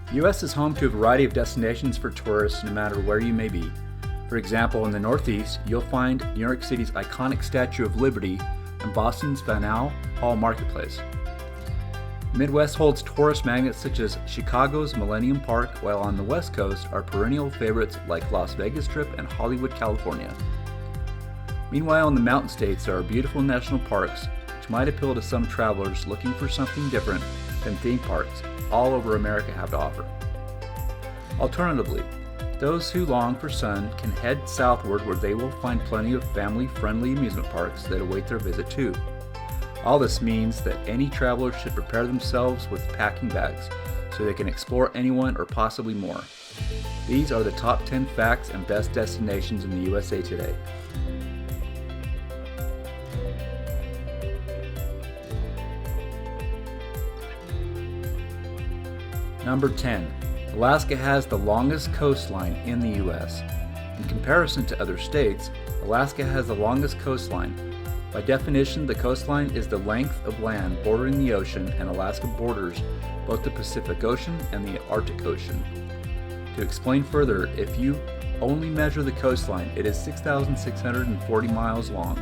The U.S. is home to a variety of destinations for tourists no matter where you may be. For example, in the Northeast, you'll find New York City's iconic Statue of Liberty and Boston's Faneuil Hall Marketplace. The Midwest holds tourist magnets such as Chicago's Millennium Park, while on the West Coast are perennial favorites like Las Vegas Strip and Hollywood, California. Meanwhile, in the Mountain States, there are beautiful national parks which might appeal to some travelers looking for something different than theme parks all over America have to offer. Alternatively, those who long for sun can head southward, where they will find plenty of family-friendly amusement parks that await their visit too. All this means that any traveler should prepare themselves with packing bags so they can explore anyone or possibly more. These are the top 10 facts and best destinations in the USA today. Number 10. Alaska has the longest coastline in the U.S. In comparison to other states, Alaska has the longest coastline. By definition, the coastline is the length of land bordering the ocean, and Alaska borders both the Pacific Ocean and the Arctic Ocean. To explain further, if you only measure the coastline, it is 6,640 miles long,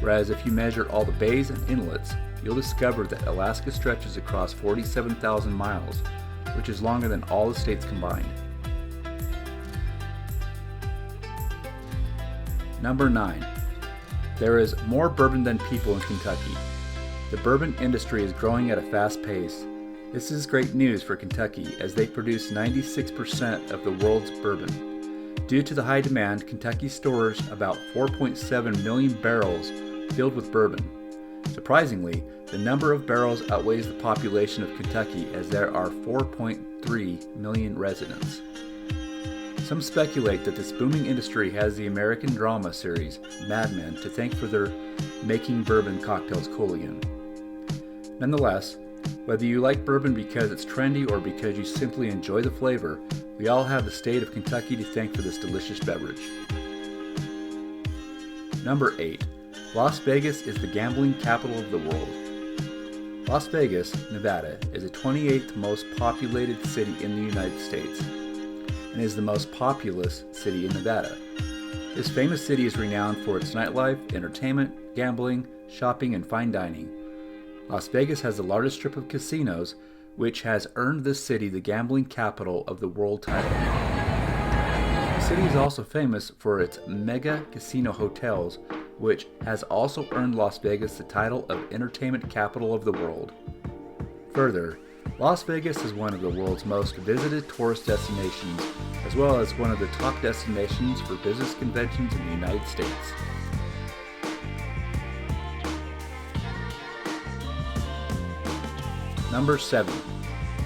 whereas if you measure all the bays and inlets, you'll discover that Alaska stretches across 47,000 miles, which is longer than all the states combined. Number 9. There is more bourbon than people in Kentucky. The bourbon industry is growing at a fast pace. This is great news for Kentucky, as they produce 96% of the world's bourbon. Due to the high demand, Kentucky stores about 4.7 million barrels filled with bourbon. Surprisingly, the number of barrels outweighs the population of Kentucky, as there are 4.3 million residents. Some speculate that this booming industry has the American drama series Mad Men to thank for their making bourbon cocktails cool again. Nonetheless, whether you like bourbon because it's trendy or because you simply enjoy the flavor, we all have the state of Kentucky to thank for this delicious beverage. Number 8. Las Vegas is the gambling capital of the world. Las Vegas, Nevada, is the 28th most populated city in the United States and is the most populous city in Nevada. This famous city is renowned for its nightlife, entertainment, gambling, shopping, and fine dining. Las Vegas has the largest strip of casinos, which has earned this city the gambling capital of the world title. The city is also famous for its mega casino hotels, which has also earned Las Vegas the title of entertainment capital of the world. Further, Las Vegas is one of the world's most visited tourist destinations, as well as one of the top destinations for business conventions in the United States. Number 7.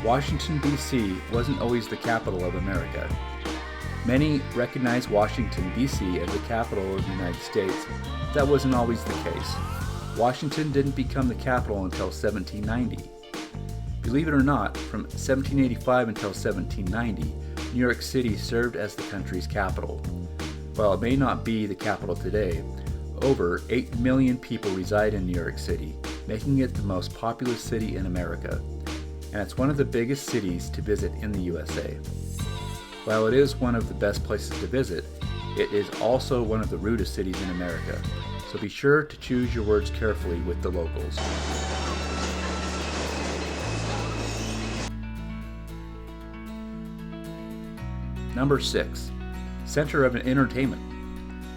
Washington, D.C. wasn't always the capital of America. Many recognize Washington, D.C. as the capital of the United States, but that wasn't always the case. Washington didn't become the capital until 1790. Believe it or not, from 1785 until 1790, New York City served as the country's capital. While it may not be the capital today, over 8 million people reside in New York City, making it the most populous city in America, and it's one of the biggest cities to visit in the USA. While it is one of the best places to visit, it is also one of the rudest cities in America, so be sure to choose your words carefully with the locals. Number 6. Center of entertainment.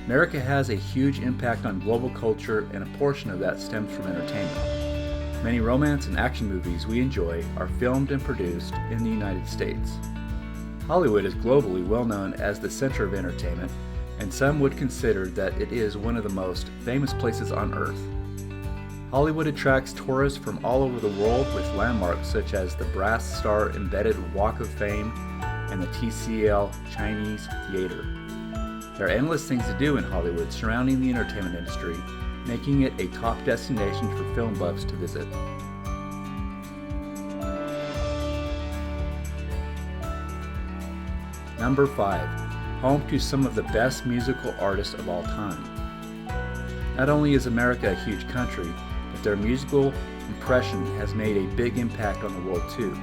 America has a huge impact on global culture, and a portion of that stems from entertainment. Many romance and action movies we enjoy are filmed and produced in the United States. Hollywood is globally well known as the center of entertainment, and some would consider that it is one of the most famous places on earth. Hollywood attracts tourists from all over the world with landmarks such as the Brass Star Embedded Walk of Fame and the TCL Chinese Theater. There are endless things to do in Hollywood surrounding the entertainment industry, making it a top destination for film buffs to visit. Number 5. Home to some of the best musical artists of all time. Not only is America a huge country, but their musical impression has made a big impact on the world too.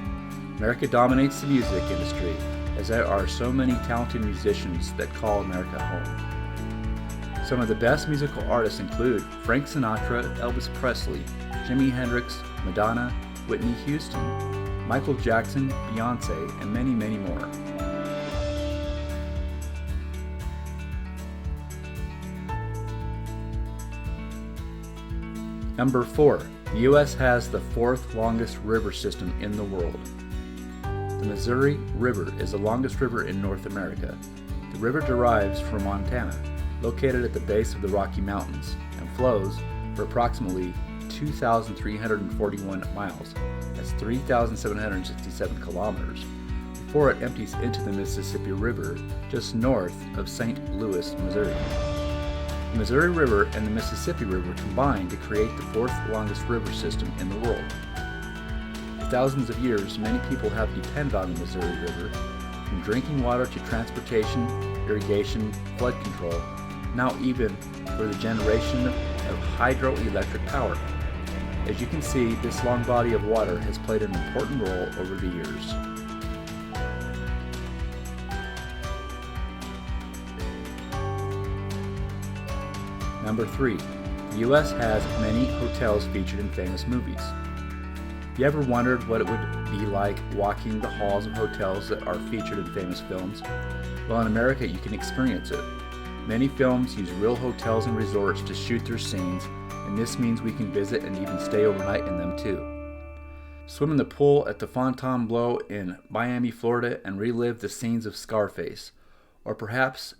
America dominates the music industry, as there are so many talented musicians that call America home. Some of the best musical artists include Frank Sinatra, Elvis Presley, Jimi Hendrix, Madonna, Whitney Houston, Michael Jackson, Beyonce, and many, many more. Number 4. The U.S. has the 4th longest river system in the world. The Missouri River is the longest river in North America. The river derives from Montana, located at the base of the Rocky Mountains, and flows for approximately 2,341 miles, that's 3,767 kilometers, before it empties into the Mississippi River just north of St. Louis, Missouri. The Missouri River and the Mississippi River combine to create the 4th longest river system in the world. For thousands of years, many people have depended on the Missouri River, from drinking water to transportation, irrigation, flood control, now even for the generation of hydroelectric power. As you can see, this long body of water has played an important role over the years. Number 3. The U.S. has many hotels featured in famous movies. You ever wondered what it would be like walking the halls of hotels that are featured in famous films? Well, in America, you can experience it. Many films use real hotels and resorts to shoot their scenes, and this means we can visit and even stay overnight in them too. Swim in the pool at the Fontainebleau in Miami, Florida, and relive the scenes of Scarface. Or perhaps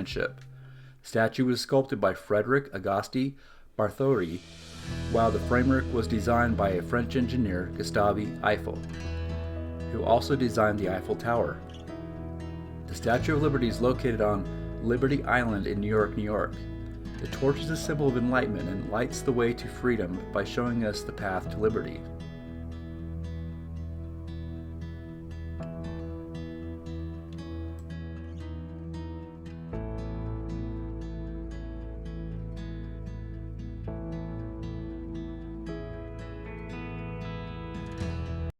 friendship. The statue was sculpted by Frederic Auguste Bartholdi, while the framework was designed by a French engineer, Gustave Eiffel, who also designed the Eiffel Tower. The Statue of Liberty is located on Liberty Island in New York, New York. The torch is a symbol of enlightenment and lights the way to freedom by showing us the path to liberty.